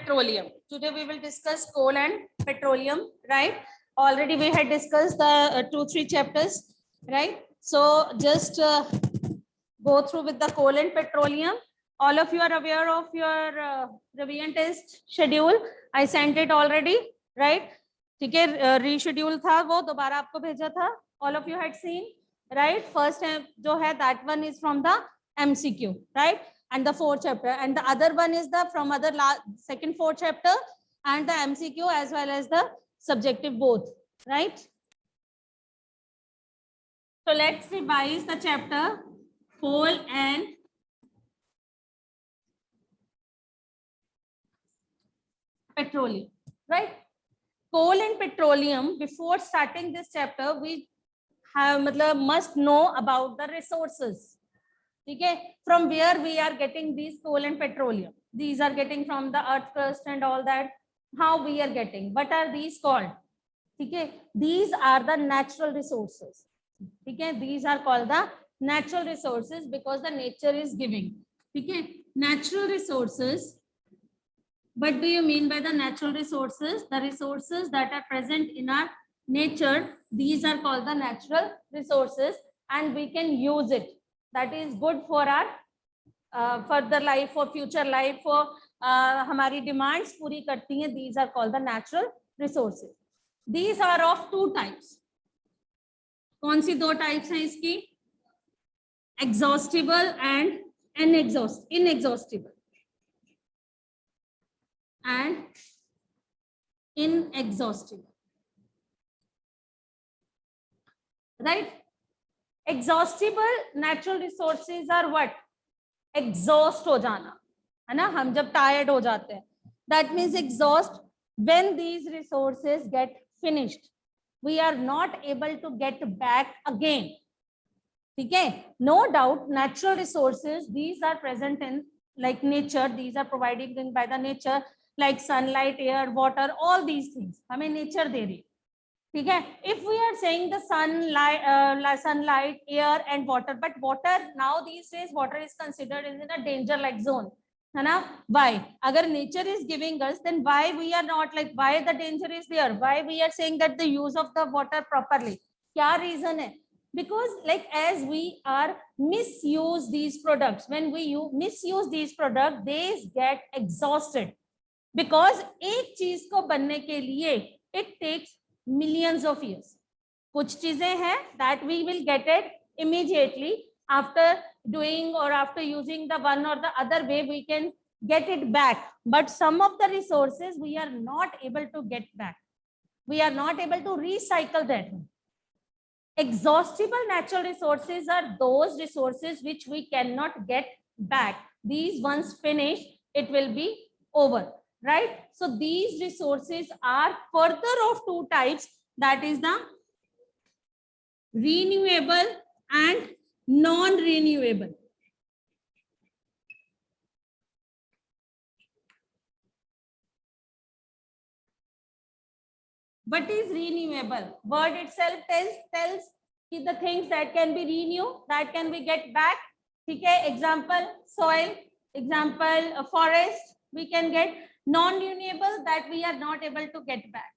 petroleum. Today we will discuss coal and petroleum, right? Already we had discussed the 2-3 chapters, right? So just go through with the coal and petroleum. All of you are aware of your revision test schedule. I sent it already, right? ठीक है, reschedule था वो दोबारा आपको भेजा था. All of you had seen, right? First जो है that one is from the MCQ, right? And the 4th chapter, and the other one is the from other second 4th chapter and the MCQ as well as the subjective both, right? So let's revise the chapter coal and petroleum, right? Coal and petroleum, before starting this chapter we have must know about the resources. Okay, from where we are getting these coal and petroleum. These are getting from the earth crust and all that. How we are getting? What are these called? Okay, these are the natural resources. Okay, these are called the natural resources because the nature is giving. Okay, natural resources. What do you mean by the natural resources? The resources that are present in our nature, these are called the natural resources, and we can use it. That is good for our further life, for future life, for हमारी demands पूरी करती हैं. These are called the natural resources. These are of 2 types. कौन सी 2 types हैं इसकी? Exhaustible and inexhaustible. And inexhaustible. Right? Exhaustible natural resources are what? Exhaust हो जाना, है ना? हम जब tired हो जाते हैं, that means exhaust. When these resources get finished, we are not able to get back again. ठीक है? No doubt, natural resources, these are present in like nature. These are provided by the nature, like sunlight, air, water, all these things. हमें nature दे रही है. ठीक है? If we are saying the sunlight, air and water, but water now these days water is considered in a danger like zone, है ना? Why? अगर nature is giving us, then why we are not like, why the danger is there? Why we are saying that the use of the water properly? क्या reason है? Because like as we are misuse these products, when we misuse these products, they get exhausted. Because एक चीज को बनने के लिए it takes millions of years. कुछ चीजें हैं that we will get it immediately after doing or after using the one or the other way we can get it back. But some of the resources we are not able to get back. We are not able to recycle that. Exhaustible natural resources are those resources which we cannot get back. These once finished, it will be over. Right? So these resources are further of 2 types, that is the renewable and non-renewable. What is renewable? Word itself tells the things that can be renewed, that can be get back. Okay, example soil, example forest, we can get. Non-renewable, that we are not able to get back.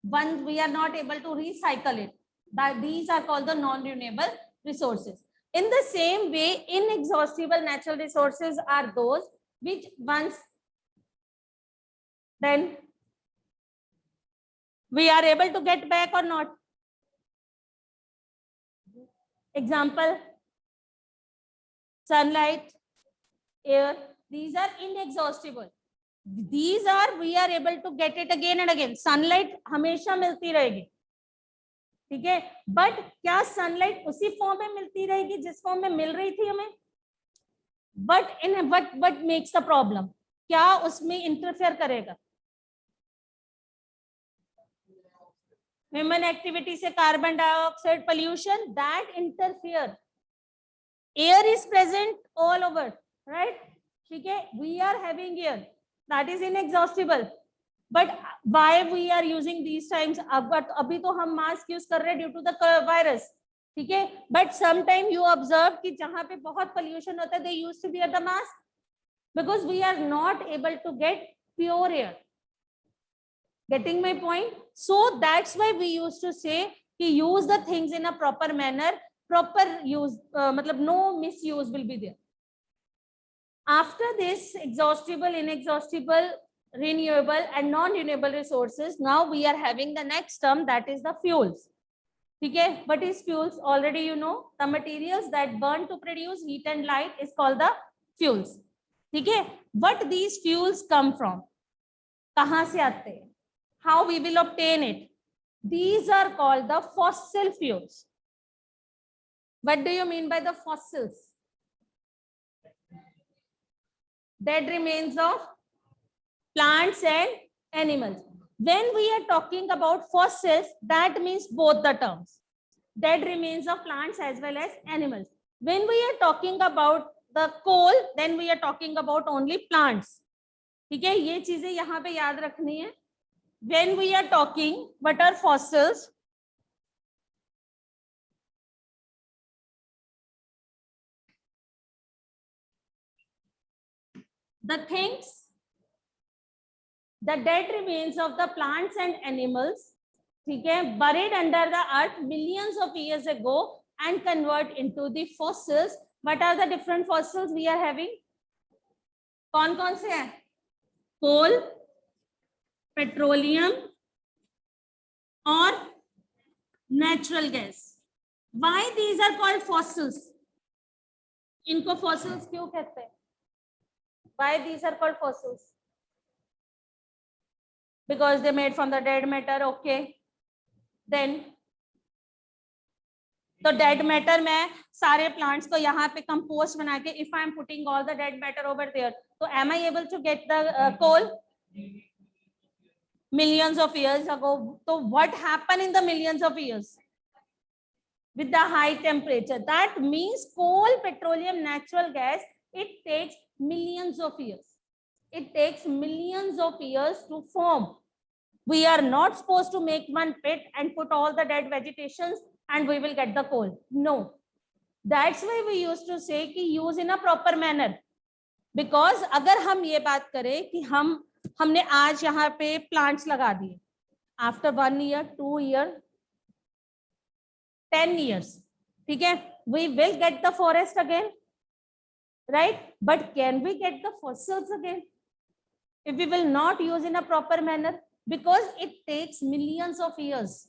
One, we are not able to recycle it. That these are called the non-renewable resources. In the same way, inexhaustible natural resources are those which once then we are able to get back or not. Example, sunlight, air, these are inexhaustible. These are we are able to get it again and again. Sunlight हमेशा मिलती रहेगी, ठीक है? But क्या sunlight उसी form में मिलती रहेगी जिस form में मिल रही थी हमें? But in what makes the problem? क्या उसमें interfere करेगा? Human activity से carbon dioxide pollution that interfere. Air is present all over, right? ठीक है? We are having air. That is inexhaustible. But why we are using these times? अभी तो हम mask use कर रहे हैं due to the virus. ठीक है? But sometime you observe कि जहाँ पे बहुत pollution होता है, they used to wear the mask because we are not able to get pure air. Getting my point? So that's why we used to say कि use the things in a proper manner. Proper use, मतलब no misuse will be there. After this, exhaustible, inexhaustible, renewable and non-renewable resources, now we are having the next term, that is the fuels. Okay, what is fuels? Already you know, the materials that burn to produce heat and light is called the fuels. Okay, what these fuels come from? कहाँ से आते हैं? How we will obtain it? These are called the fossil fuels. What do you mean by the fossils? Dead remains of plants and animals. When we are talking about fossils, that means both the terms, dead remains of plants as well as animals. When we are talking about the coal, then we are talking about only plants. ठीक है, ये चीजें यहाँ पे याद रखनी है. When we are talking, what are fossils? The things, the dead remains of the plants and animals, ठीक है, buried under the earth millions of years ago and convert into the fossils. What are the different fossils we are having? कौन कौन से हैं? Coal, petroleum और natural gas. Why these are called fossils? इनको fossils क्यों कहते हैं? Why these are called fossils? Because they made from the dead matter. Okay, then तो dead matter में सारे plants को यहाँ पे compost बना के, if I am putting all the dead matter over there, so am I able to get the coal? Millions of years ago. So what happened in the millions of years? With the high temperature. That means coal, petroleum, natural gas, it takes millions of years. It takes millions of years to form. We are not supposed to make one pit and put all the dead vegetations and we will get the coal. No. That's why we used to say कि use in a proper manner. Because अगर हम ये बात करें कि हमने आज यहाँ पे plants लगा दिए, after 1 year, 2 years, 10 years, ठीक है, we will get the forest again, right? But can we get the fossils again if we will not use in a proper manner? Because it takes millions of years.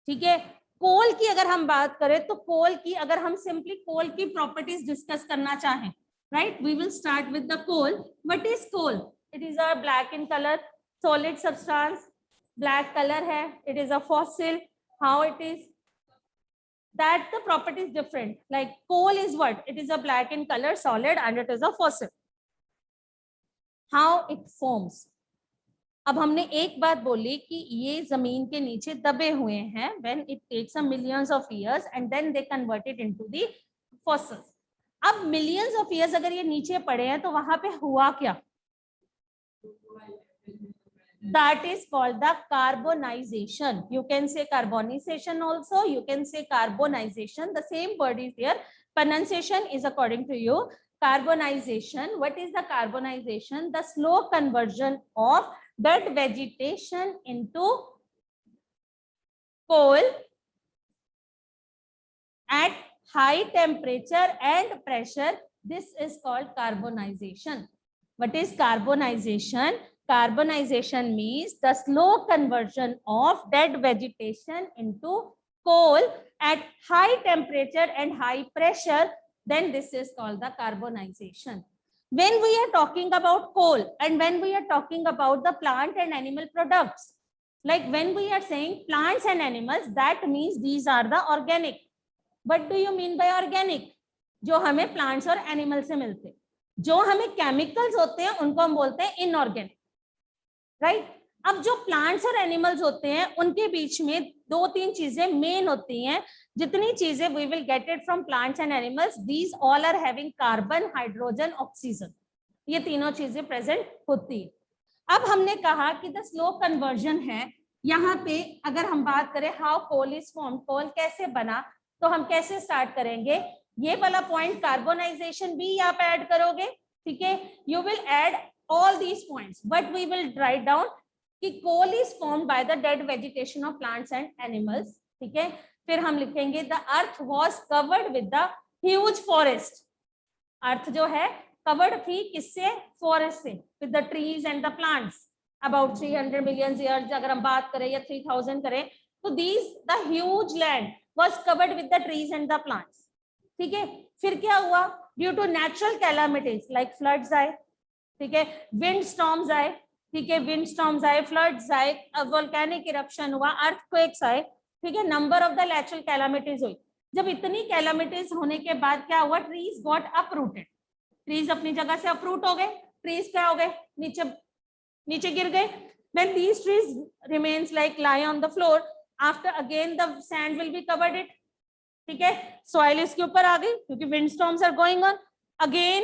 ठीक है, कोल की अगर हम बात करें तो कोल की अगर हम सिंपली कोल की प्रॉपर्टीज डिस्कस करना चाहें, right? We will start with the coal. What is coal? It is a black in color, solid substance, black color है. It is a fossil. How it is? That the property is different. Like coal is what? It is a black in color, solid, and it is a fossil. How it forms? अब हमने एक बात बोली कि ये जमीन के नीचे दबे हुए हैं, when it takes a millions of years and then they convert it into the fossils. अब millions of years अगर ये नीचे पड़े हैं तो वहां पे हुआ क्या? That is called the carbonization. You can say carbonization also, you can say carbonization. The same word is here. Pronunciation is according to you. Carbonization. What is the carbonization? The slow conversion of dead vegetation into coal at high temperature and pressure. This is called carbonization. What is carbonization? Carbonization means the slow conversion of dead vegetation into coal at high temperature and high pressure. Then this is called the carbonization. When we are talking about coal and when we are talking about the plant and animal products, like when we are saying plants and animals, that means these are the organic. What do you mean by organic? जो हमें plants और animals से मिलते हैं. जो हमें chemicals होते हैं उनको हम बोलते हैं inorganic. राइट? अब जो प्लांट्स और एनिमल्स होते हैं उनके बीच में 2-3 चीजें मेन होती हैं. जितनी चीजें we will get it from plants and animals, these all are having carbon, hydrogen, oxygen. ये तीनों चीजें प्रेजेंट होती है. अब हमने कहा कि द स्लो कन्वर्जन है. यहाँ पे अगर हम बात करें हाउ कोल इज फॉर्म, कोल कैसे बना, तो हम कैसे स्टार्ट करेंगे? ये वाला पॉइंट कार्बोनाइजेशन भी आप ऐड करोगे. ठीक है, you will add all these points, but we will write down कि coal is formed by the dead vegetation of plants and animals. ठीक है, फिर हम लिखेंगे the earth was covered with the huge forest. अर्थ जो है कवर्ड थी किससे? फॉरेस्ट से, with the trees and the plants. About 300 million years अगर हम बात करें या 3000 करें, तो the huge land was covered with the trees and the plants. ठीक है, फिर क्या हुआ? Due to natural calamities like floods आए, ठीक है, विंड स्टॉर्म्स आए, ठीक है, विंड स्टॉर्म्स आए, फ्लड्स आए, वोल्केनिक इरप्शन हुआ, अर्थक्वेक्स आए, ठीक है, number of the natural calamities हुई. जब इतनी कैलामिटीज होने के बाद क्या हुआ? Trees got uprooted. ट्रीज अपनी जगह से अपरूट हो गए. ट्रीज क्या हो गए? नीचे गिर गए. When these trees remains like lie on the floor, after again the sand will be covered it. ठीक है, सॉइल इसके ऊपर आ गई क्योंकि wind storms are going on. Again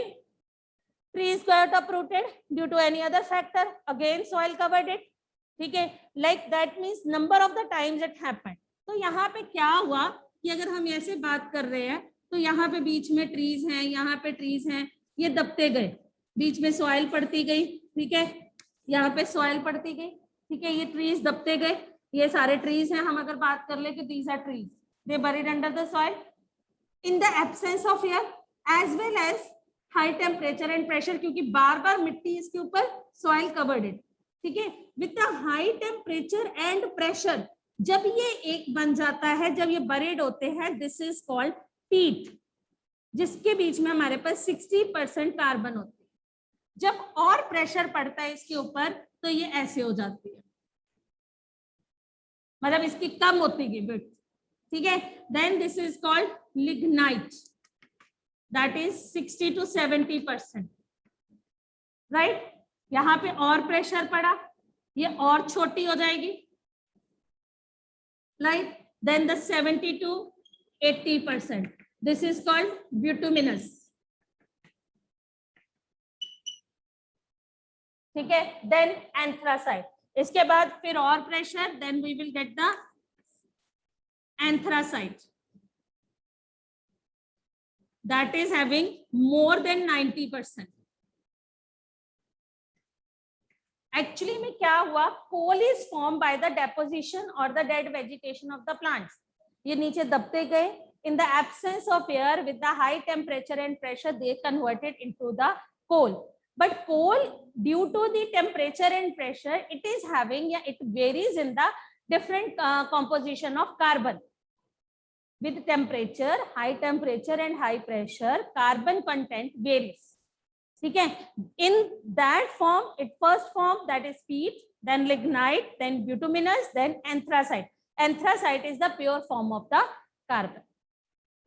trees got uprooted due to any other factor, again soil covered it. ठीक है, like that means number of the times it happened. तो यहाँ पे क्या हुआ कि अगर हम ऐसे बात कर रहे हैं तो यहाँ पे बीच में ट्रीज हैं, यहाँ पे ट्रीज हैं, ये दबते गए, बीच में सॉइल पड़ती गई. ठीक है, यहाँ पे सॉइल पड़ती गई. ठीक है, ये ट्रीज दबते गए, ये सारे ट्रीज हैं. हम अगर बात कर ले कि these are trees, they buried under the soil in the absence of air as well as high temperature and pressure, क्योंकि बार बार मिट्टी इसके ऊपर soil covered it. ठीक है, with the high temperature and pressure, जब ये एक बन जाता है, जब ये buried होते हैं, this is called peat, जिसके बीच में हमारे पास 60% कार्बन होती है. जब और प्रेशर पड़ता है इसके ऊपर तो ये ऐसे हो जाती है, मतलब इसकी कम होती है विड्थ. ठीक है, then this is called lignite, that is 60 to 70%. Right, यहाँ पे और प्रेशर पड़ा, ये और छोटी हो जाएगी. Right, then the 70 to 80%, this is called bituminous. ठीक है, देन एंथ्रासाइट. इसके बाद फिर और pressure, then we will get the anthracite, that is having more than 90%. Actually में क्या हुआ? coal is formed by the deposition or the dead vegetation of the plants. ये नीचे दबते गए. In the absence of air, with the high temperature and pressure, they converted into the coal. But coal, due to the temperature and pressure, it is having, it varies in the different composition of carbon. With temperature, high temperature and high pressure, carbon content varies. ठीक है, in that form, it first form, that is peat, then lignite, then bituminous, then anthracite. Anthracite is the pure form of the carbon.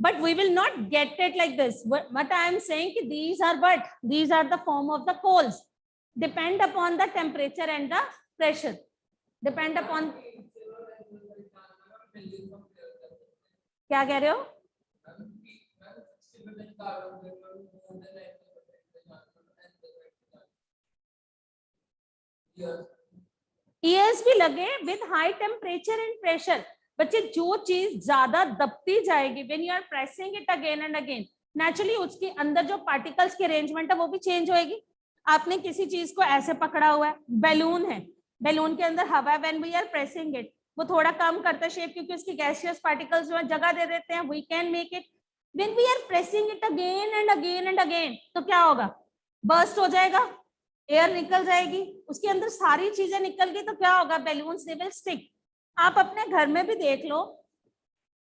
But we will not get it like this. What I am saying, these are what? These are the form of the coals. Depend upon the temperature and the pressure. Depend upon. क्या कह रहे हो? Years भी लगे with high temperature and pressure. बच्चे, जो चीज ज्यादा दबती जाएगी, when you are pressing it again and again, naturally उसके अंदर जो पार्टिकल्स की अरेंजमेंट है वो भी चेंज होएगी. आपने किसी चीज को ऐसे पकड़ा हुआ है, बैलून है, बैलून के अंदर हवा, when we are pressing it, वो थोड़ा कम करता है शेप क्योंकि उसकी गैसियस पार्टिकल्स जो है जगह दे देते हैं. We can make it. When we are pressing it again and again and again, तो क्या होगा? बर्स्ट हो जाएगा, एयर निकल जाएगी, उसके अंदर सारी चीजें निकल गई, तो क्या होगा? Balloons they will stick. आप अपने घर में भी देख लो,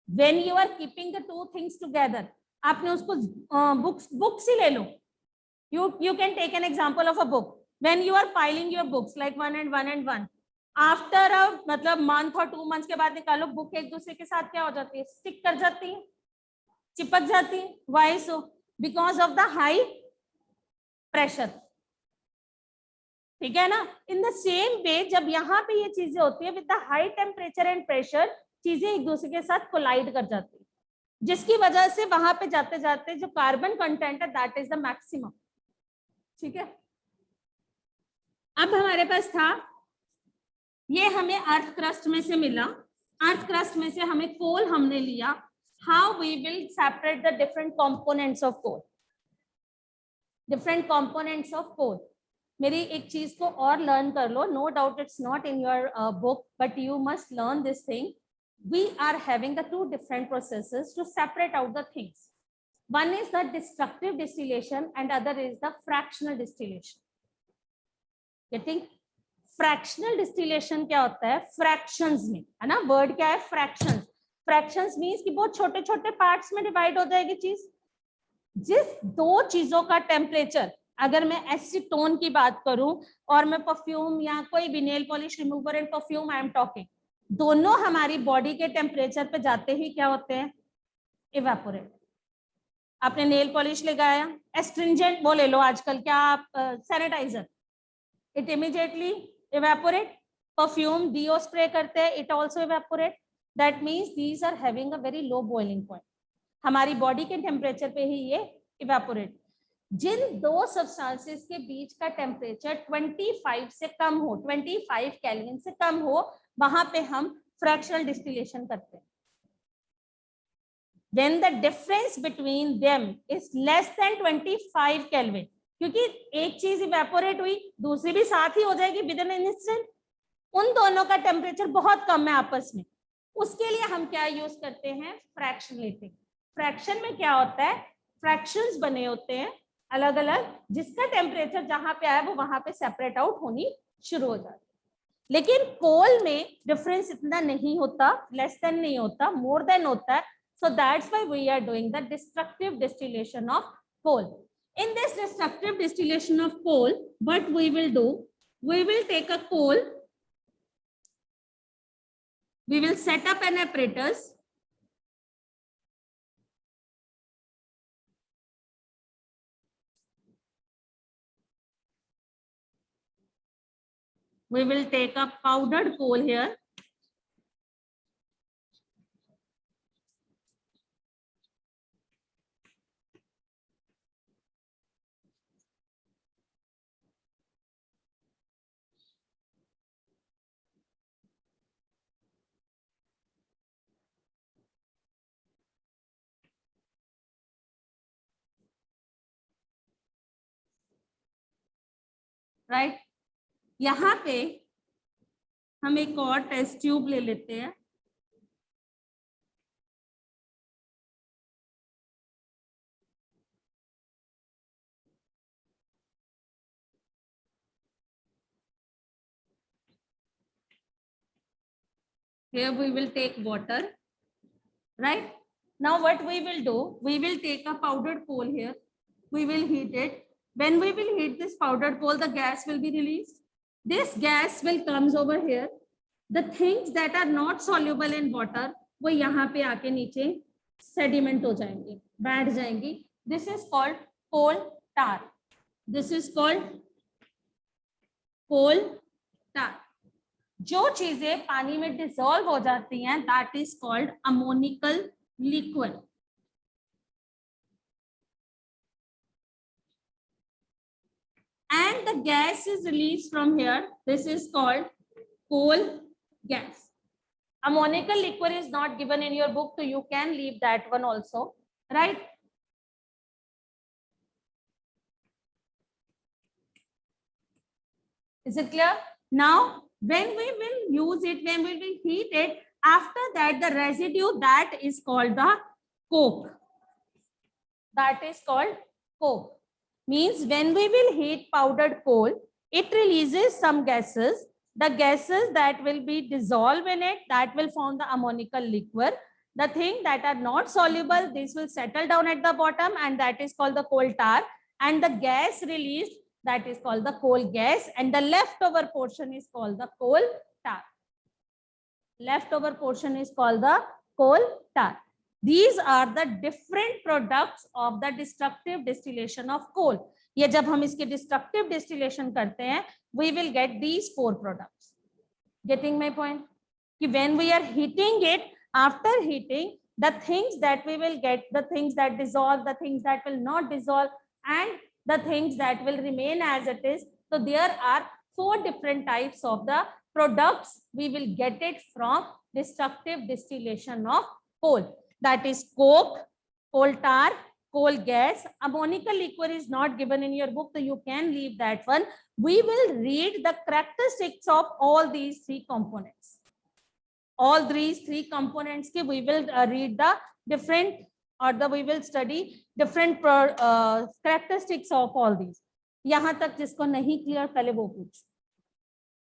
when you are keeping the two things together, आपने उसको बुक्स ही ले लो. You can take an example of a book. When you are filing your books like 1 and 1 and 1, after मतलब मंथ और 2 months के बाद निकालो, बुक एक दूसरे के साथ क्या हो जाती है? स्टिक कर जाती है, चिपक जाती है. Why so? Because of the high pressure. ठीक है ना? इन द सेम वे, जब यहाँ पे ये चीजें होती है, with the high temperature and pressure, चीजें एक दूसरे के साथ कोलाइड कर जाती है, जिसकी वजह से वहां पे जाते जाते जो कार्बन कंटेंट है, दैट इज द मैक्सिमम. ठीक है, अब हमारे पास था, ये हमें अर्थ क्रस्ट में से मिला. अर्थ क्रस्ट में से हमें कोल हमने लिया. How we will separate the different components of coal. Different components of coal. मेरी एक चीज को और लर्न कर लो, no doubt it's not in your book, but you must learn this thing. We are having the two different processes to separate out the things. One is the destructive distillation and other is the fractional distillation. Getting? Fractional distillation क्या होता है? Fractions में, है ना? Word क्या है? Fractions. Fractions means कि बहुत छोटे छोटे parts में divide हो जाएगी चीज. जिस दो चीजों का टेम्परेचर, अगर मैं एसीटोन की बात करूं और मैं परफ्यूम या कोई भी nail polish remover and perfume I am talking, दोनों हमारी बॉडी के टेम्परेचर पे जाते ही क्या होते हैं? इवेपोरेट. आपने नेल पॉलिश लगाया, एस्ट्रिंजेंट वो ले लो आजकल, क्या आप sanitiser, it immediately evaporate. Perfume deo spray करते हैं, it also evaporate. That means these are having a very low boiling point. हमारी बॉडी के टेम्परेचर पे ही ये इवेपोरेट. जिन दो सब्सटेंसेस के बीच का टेम्परेचर 25 से कम हो, 25 केल्विन से कम हो, वहां पे हम फ्रैक्शनल डिस्टिलेशन करते हैं. When the difference between them is less than 25 kelvin, क्योंकि एक चीज इवेपोरेट हुई, दूसरी भी साथ ही हो जाएगी विद इन एन इंस्टेंट. उन दोनों का टेम्परेचर बहुत कम है आपस में. उसके लिए हम क्या यूज करते हैं? फ्रैक्शनलेटिंग. फ्रैक्शन में क्या होता है? फ्रैक्शंस बने होते हैं अलग अलग, जिसका टेम्परेचर जहां पे आया वो वहां पे सेपरेट आउट होनी शुरू हो जाती है. लेकिन कोल में डिफरेंस इतना नहीं होता, लेस देन नहीं होता, मोर देन होता है. So that's why we are doing the destructive distillation of coal. In this destructive distillation of coal, what we will do? We will take a coal, we will set up an apparatus. We will take a powdered coal here. Right? यहाँ पे हम एक और test tube ले लेते हैं. Here we will take water, right? Now what we will do? We will take a powdered coal here. We will heat it. When we will heat this powdered coal, the gas will be released. This gas will comes over here. The things that are not soluble in water, वो यहाँ पे आके नीचे sediment हो जाएंगे, बैठ जाएंगी. This is called coal tar. This is called coal tar. जो चीजें पानी में डिसॉल्व हो जाती हैं, that is called ammonical liquid. And the gas is released from here. This is called coal gas. Ammonical liquid is not given in your book, so you can leave that one also, right? Is it clear? Now, when we will use it, when we will heat it, after that the residue, that is called the coke. That is called coke. Means when we will heat powdered coal, it releases some gases. The gases that will be dissolved in it, that will form the ammonical liquid. The thing that are not soluble, this will settle down at the bottom, and that is called the coal tar. And the gas released, that is called the coal gas, and the leftover portion is called the coal tar. Leftover portion is called the coal tar. These are the different products of the destructive distillation of coal. ये जब हम इसके destructive distillation करते हैं, we will get these 4 products. Getting my point? कि when we are heating it, after heating, the things that we will get, the things that dissolve, the things that will not dissolve, and the things that will remain as it is. So there are 4 different types of the products we will get it from destructive distillation of coal. That is coke, coal tar, coal gas. Ammonical liquor is not given in your book, so you can leave that one. We will read the characteristics of all these three components. All these three components ke we will read the different, or we will study different characteristics of all these. यहाँ तक जिसको नहीं clear पहले वो पूछ.